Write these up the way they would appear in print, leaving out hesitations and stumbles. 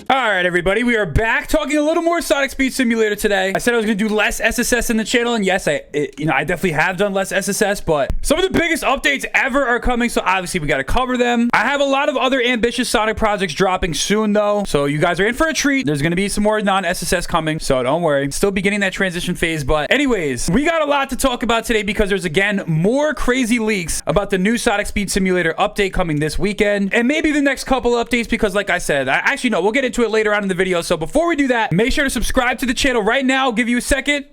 Alright everybody, we are back talking a little more Sonic Speed Simulator today. I said I was going to do less SSS in the channel, and yes, I definitely have done less SSS, but some of the biggest updates ever are coming, so obviously we got to cover them. I have a lot of other ambitious Sonic projects dropping soon though, so you guys are in for a treat. There's going to be some more non-SSS coming, so don't worry. Still beginning that transition phase, but anyways, we got a lot to talk about today because there's again more crazy leaks about the new Sonic Speed Simulator update coming this weekend, and maybe the next couple updates because like I said, actually no, we'll get into it later on in the video. So before we do that, make sure to subscribe to the channel right now. I'll give you a second.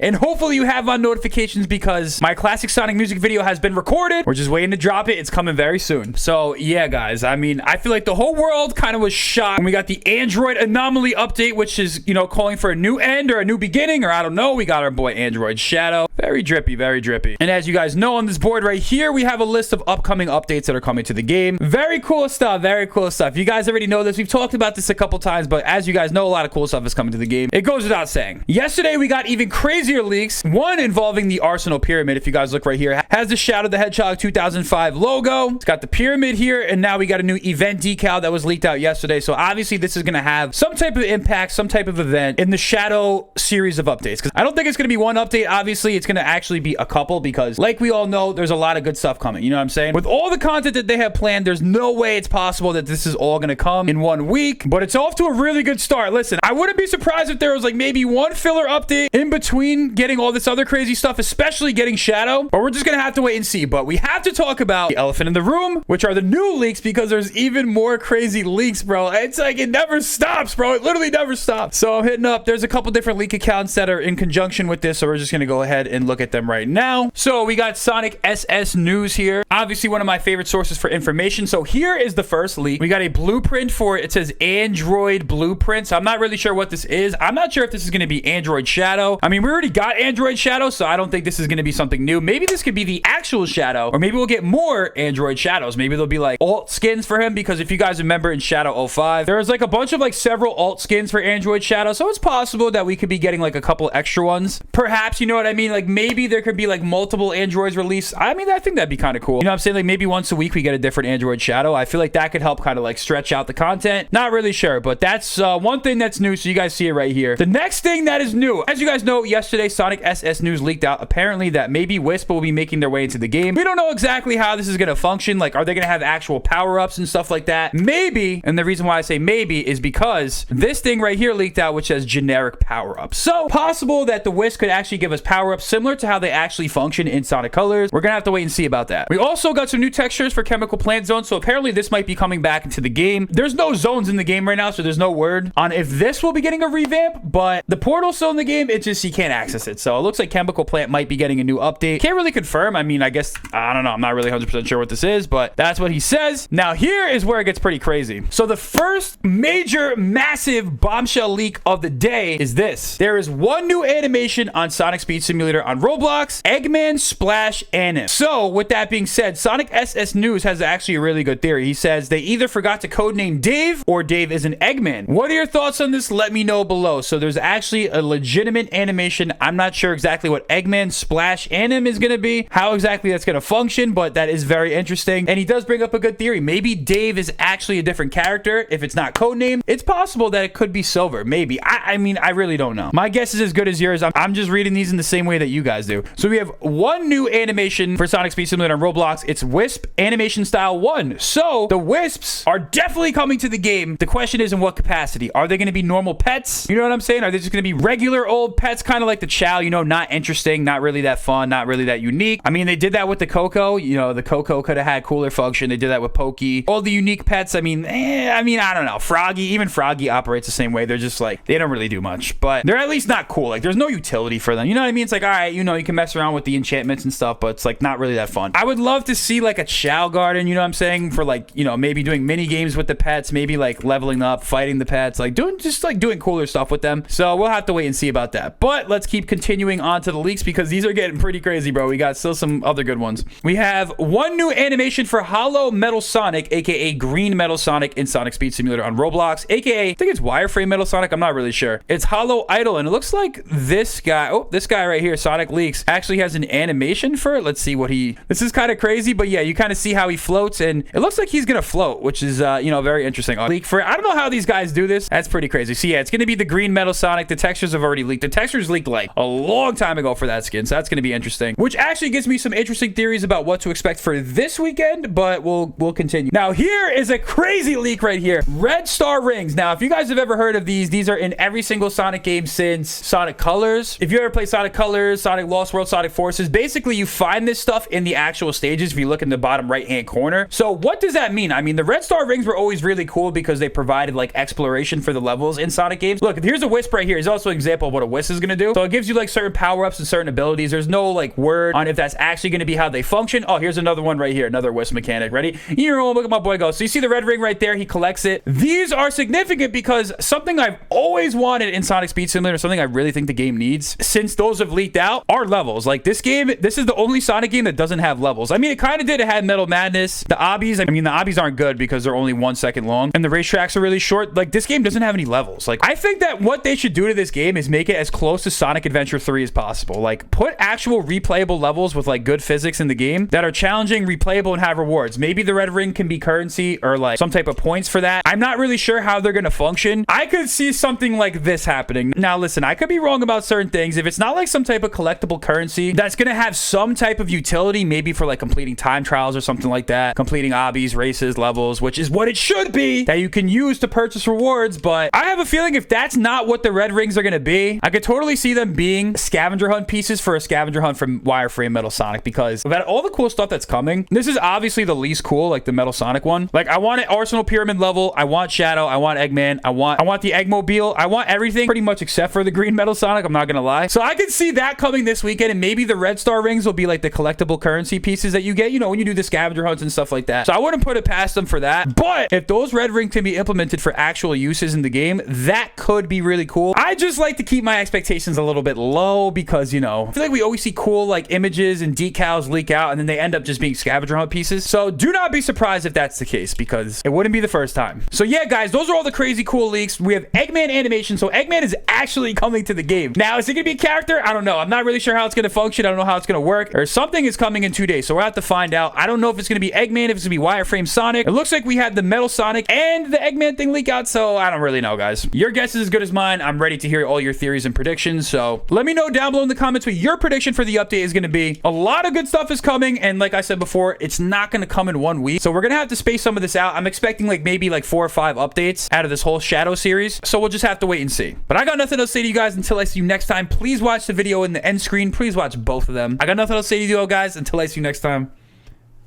And hopefully you have on notifications because my classic Sonic music video has been recorded. We're just waiting to drop it. It's coming very soon. So yeah, guys, I mean, I feel like the whole world kind of was shocked when we got the Android anomaly update, which is, you know, calling for a new end or a new beginning, or I don't know. We got our boy Android Shadow. Very drippy, very drippy. And as you guys know, on this board right here, we have a list of upcoming updates that are coming to the game. Very cool stuff, very cool stuff. You guys already know this. We've talked about this a couple times, but as you guys know, a lot of cool stuff is coming to the game. It goes without saying. Yesterday, we got even crazier leaks. One involving the Arsenal Pyramid. If you guys look right here, has the Shadow the Hedgehog 2005 logo. It's got the pyramid here, and now we got a new event decal that was leaked out yesterday. So obviously, this is going to have some type of impact, some type of event in the Shadow series of updates. Because I don't think it's going to be one update. Obviously, it's going to actually be a couple because, like we all know, there's a lot of good stuff coming. You know what I'm saying? With all the content that they have planned, there's no way it's possible that this is all going to come in 1 week. But it's off to a really good start. Listen, I wouldn't be surprised if there was like maybe one filler update in between getting all this other crazy stuff, especially getting Shadow. But we're just gonna have to wait and see. But we have to talk about the elephant in the room, which are the new leaks, because there's even more crazy leaks, bro. It's like it never stops, bro. It literally never stops. So I'm hitting up. There's a couple different leak accounts that are in conjunction with this, so we're just gonna go ahead and look at them right now. So we got Sonic SS News here. Obviously one of my favorite sources for information. So here is the first leak. We got a blueprint for it. It says Android blueprint. So I'm not really sure what this is. I'm not sure if this is gonna be Android Shadow. I mean, we already got Android Shadow, so I don't think this is going to be something new. Maybe this could be the actual Shadow, or maybe we'll get more Android Shadows. Maybe there'll be like alt skins for him, because if you guys remember in Shadow 05, there was like a bunch of like several alt skins for Android Shadow, so it's possible that we could be getting like a couple extra ones. Perhaps, you know what I mean? Like maybe there could be like multiple Androids released. I mean, I think that'd be kind of cool. You know what I'm saying? Like maybe once a week we get a different Android Shadow. I feel like that could help kind of like stretch out the content. Not really sure, but that's one thing that's new, so you guys see it right here. The next thing that is new, as you guys know, yesterday Sonic SS News leaked out apparently that maybe Wisp will be making their way into the game. We don't know exactly how this is going to function. Like, are they going to have actual power-ups and stuff like that? Maybe, and the reason why I say maybe is because this thing right here leaked out, which says generic power-ups. So, possible that the Wisp could actually give us power-ups similar to how they actually function in Sonic Colors. We're going to have to wait and see about that. We also got some new textures for Chemical Plant Zone, so apparently this might be coming back into the game. There's no zones in the game right now, so there's no word on if this will be getting a revamp, but the portal's still in the game. It's just you can't access it. So, it looks like Chemical Plant might be getting a new update. Can't really confirm. I mean, I guess, I don't know. I'm not really 100% sure what this is, but that's what he says. Now, here is where it gets pretty crazy. So the first major, massive bombshell leak of the day is this. There is one new animation on Sonic Speed Simulator on Roblox, Eggman Splash Anim. So with that being said, Sonic SS News has actually a really good theory. He says they either forgot to codename Dave or Dave is an Eggman. What are your thoughts on this? Let me know below. So there's actually a legitimate animation. I'm not sure exactly what Eggman Splash Anim is going to be, how exactly that's going to function, but that is very interesting. And he does bring up a good theory. Maybe Dave is actually a different character. If it's not codenamed, it's possible that it could be Silver. Maybe. I mean, I really don't know. My guess is as good as yours. I'm just reading these in the same way that you guys do. So we have one new animation for Sonic Speed Simulator on Roblox. It's Wisp Animation Style 1. So the Wisps are definitely coming to the game. The question is in what capacity? Are they going to be normal pets? You know what I'm saying? Are they just going to be regular old pets, kind of like the Chow, you know, not interesting, not really that fun, not really that unique? I mean, they did that with the Coco. You know, the Coco could have had cooler function. They did that with Pokey. All the unique pets, I mean, I don't know. Froggy, even Froggy operates the same way. They're just like, they don't really do much, but they're at least not cool. Like, there's no utility for them. You know what I mean? It's like, all right, you know, you can mess around with the enchantments and stuff, but it's like not really that fun. I would love to see like a Chow Garden, you know what I'm saying? For like, you know, maybe doing mini games with the pets, maybe like leveling up, fighting the pets, like doing cooler stuff with them. So we'll have to wait and see about that. But let's keep continuing on to the leaks because these are getting pretty crazy, bro. We got still some other good ones. We have one new animation for HOLO-METAL Sonic, aka Green Metal Sonic in Sonic Speed Simulator on Roblox, aka I think it's Wireframe Metal Sonic. I'm not really sure. It's Holo-Idol, and it looks like this guy, oh, this guy right here, Sonic Leaks, actually has an animation for it. Let's see what he, this is kind of crazy, but yeah, you kind of see how he floats, and it looks like he's gonna float, which is, you know, very interesting. Leak for, I don't know how these guys do this. That's pretty crazy. So yeah, it's gonna be the Green Metal Sonic. The textures have already leaked. The textures leaked like a long time ago for that skin, so that's gonna be interesting, which actually gives me some interesting theories about what to expect for this weekend, but we'll continue. Now, here is a crazy leak right here. Red Star Rings. Now, if you guys have ever heard of these are in every single Sonic game since Sonic Colors. If you ever play Sonic Colors, Sonic Lost World, Sonic Forces, basically you find this stuff in the actual stages if you look in the bottom right-hand corner. So what does that mean? I mean, the Red Star Rings were always really cool because they provided like exploration for the levels in Sonic games. Look, here's a Wisp right here. It's also an example of what a Wisp is gonna do. So it gives you like certain power-ups and certain abilities. There's no like word on if that's actually gonna be how they function. Oh, here's another one right here, another Wisp mechanic. Ready? Look at my boy go. So you see the red ring right there, he collects it. These are significant because something I've always wanted in Sonic Speed Simulator, something I really think the game needs, since those have leaked out, are levels. Like this game, this is the only Sonic game that doesn't have levels. I mean, it kind of did. It had Metal Madness. The obbies, I mean, the obbies aren't good because they're only 1 second long, and the racetracks are really short. Like this game doesn't have any levels. Like I think that what they should do to this game is make it as close to Sonic Adventure 3 as possible. Like put actual replayable levels with like good physics in the game that are challenging, replayable, and have rewards. Maybe the red ring can be currency or like some type of points for that. I'm not really sure how they're gonna function. I could see something like this happening. Now listen, I could be wrong about certain things. If it's not like some type of collectible currency that's gonna have some type of utility, maybe for like completing time trials or something like that, completing obbies, races, levels, which is what it should be, that you can use to purchase rewards. But I have a feeling if that's not what the red rings are gonna be, I could totally see them being scavenger hunt pieces for a scavenger hunt from Wireframe Metal Sonic, because of that, all the cool stuff that's coming, this is obviously the least cool, like the Metal Sonic one. Like I want an Arsenal Pyramid level, I want Shadow, I want Eggman, I want the Eggmobile, I want everything pretty much except for the Green Metal Sonic, I'm not gonna lie. So I can see that coming this weekend, and maybe the Red Star Rings will be like the collectible currency pieces that you get, you know, when you do the scavenger hunts and stuff like that. So I wouldn't put it past them for that. But if those red rings can be implemented for actual uses in the game, that could be really cool. I just like to keep my expectations a little bit low because, you know, I feel like we always see cool like images and decals leak out and then they end up just being scavenger hunt pieces. So do not be surprised if that's the case, because it wouldn't be the first time. So yeah, guys, those are all the crazy cool leaks. We have Eggman animation. So Eggman is actually coming to the game. Now, is it gonna be a character? I don't know. I'm not really sure how it's gonna function. I don't know how it's gonna work. Or something is coming in 2 days, so we'll have to find out. I don't know if it's gonna be Eggman, if it's gonna be Wireframe Sonic. It looks like we had the Metal Sonic and the Eggman thing leak out, so I don't really know, guys. Your guess is as good as mine. I'm ready to hear all your theories and predictions, so let me know down below in the comments what your prediction for the update is gonna be. A lot of good stuff is coming, and like I said before, it's not gonna come in 1 week, so we're gonna have to space some of this out. I'm expecting like maybe like 4 or 5 updates out of this whole Shadow series, so we'll just have to wait and see. But I got nothing else to say to you guys until I see you next time. Please watch the video in the end screen. Please watch both of them. I got nothing else to say to you guys until I see you next time.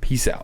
Peace out.